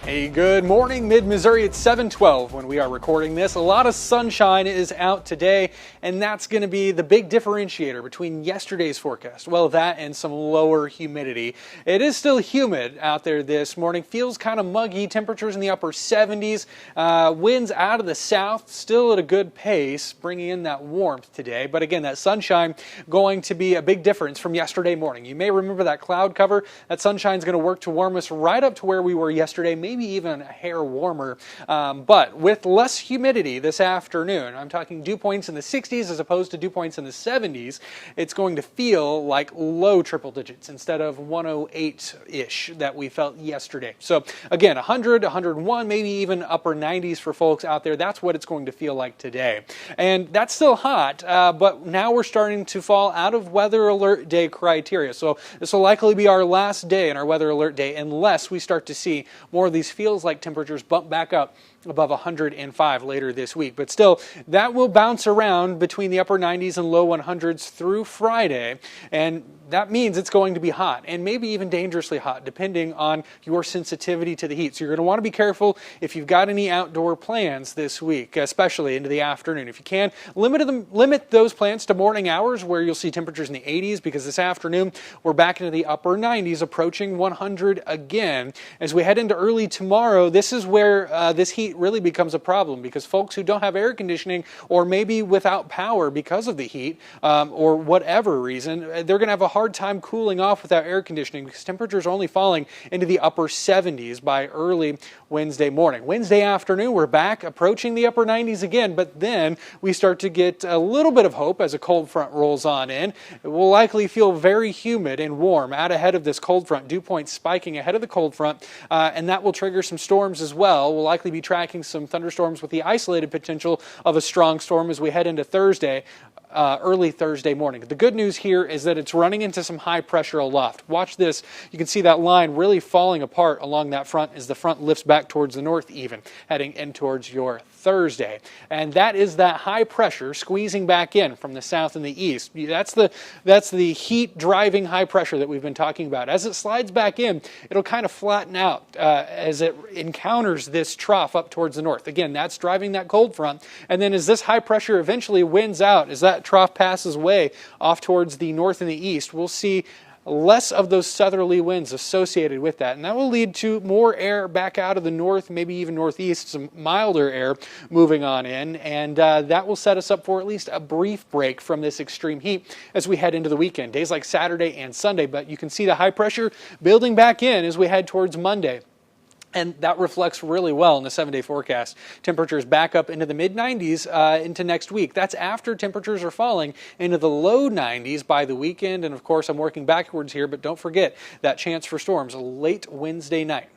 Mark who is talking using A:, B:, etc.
A: Hey, good morning, Mid-Missouri. It's 7:12 when we are recording this. A lot of sunshine is out today, and that's going to be the big differentiator between yesterday's forecast. Well, that and some lower humidity. It is still humid out there this morning. Feels kind of muggy. Temperatures in the upper 70s. Winds out of the south, still at a good pace, bringing in that warmth today. But again, that sunshine going to be a big difference from yesterday morning. You may remember that cloud cover. That sunshine's going to work to warm us right up to where we were yesterday, maybe even a hair warmer, but with less humidity this afternoon. I'm talking dew points in the 60s as opposed to dew points in the 70s. It's going to feel like low triple digits instead of 108-ish that we felt yesterday. So again, 100, 101, maybe even upper 90s for folks out there. That's what it's going to feel like today. And that's still hot, but now we're starting to fall out of weather alert day criteria. So this will likely be our last day in our weather alert day unless we start to see more of these feels like temperatures bump back up above 105 later this week. But still, that will bounce around between the upper 90s and low 100s through Friday. And that means it's going to be hot and maybe even dangerously hot depending on your sensitivity to the heat. So you're going to want to be careful if you've got any outdoor plans this week, especially into the afternoon. If you can, limit those plans to morning hours where you'll see temperatures in the 80s, because this afternoon we're back into the upper 90s, approaching 100 again. As we head into early tomorrow, this is where this heat really becomes a problem, because folks who don't have air conditioning or maybe without power because of the heat or whatever reason, they're going to have a hard time cooling off without air conditioning, because temperatures are only falling into the upper 70s by early Wednesday morning. Wednesday afternoon, we're back approaching the upper 90s again, but then we start to get a little bit of hope as a cold front rolls on in. It will likely feel very humid and warm out ahead of this cold front, dew points spiking ahead of the cold front, and that will trigger some storms as well. We'll likely be tracking some thunderstorms with the isolated potential of a strong storm as we head into Thursday. Early Thursday morning. The good news here is that it's running into some high pressure aloft. Watch this. You can see that line really falling apart along that front as the front lifts back towards the north even, heading in towards your Thursday. And that is that high pressure squeezing back in from the south and the east. That's the heat driving high pressure that we've been talking about. As it slides back in, it'll kind of flatten out as it encounters this trough up towards the north. Again, that's driving that cold front. And then as this high pressure eventually winds out, as that trough passes away off towards the north and the east, we'll see less of those southerly winds associated with that. And that will lead to more air back out of the north, maybe even northeast, some milder air moving on in. And that will set us up for at least a brief break from this extreme heat as we head into the weekend. Days like Saturday and Sunday, but you can see the high pressure building back in as we head towards Monday. And that reflects really well in the 7-day forecast. Temperatures back up into the mid-90s into next week. That's after temperatures are falling into the low 90s by the weekend. And of course, I'm working backwards here, but don't forget that chance for storms late Wednesday night.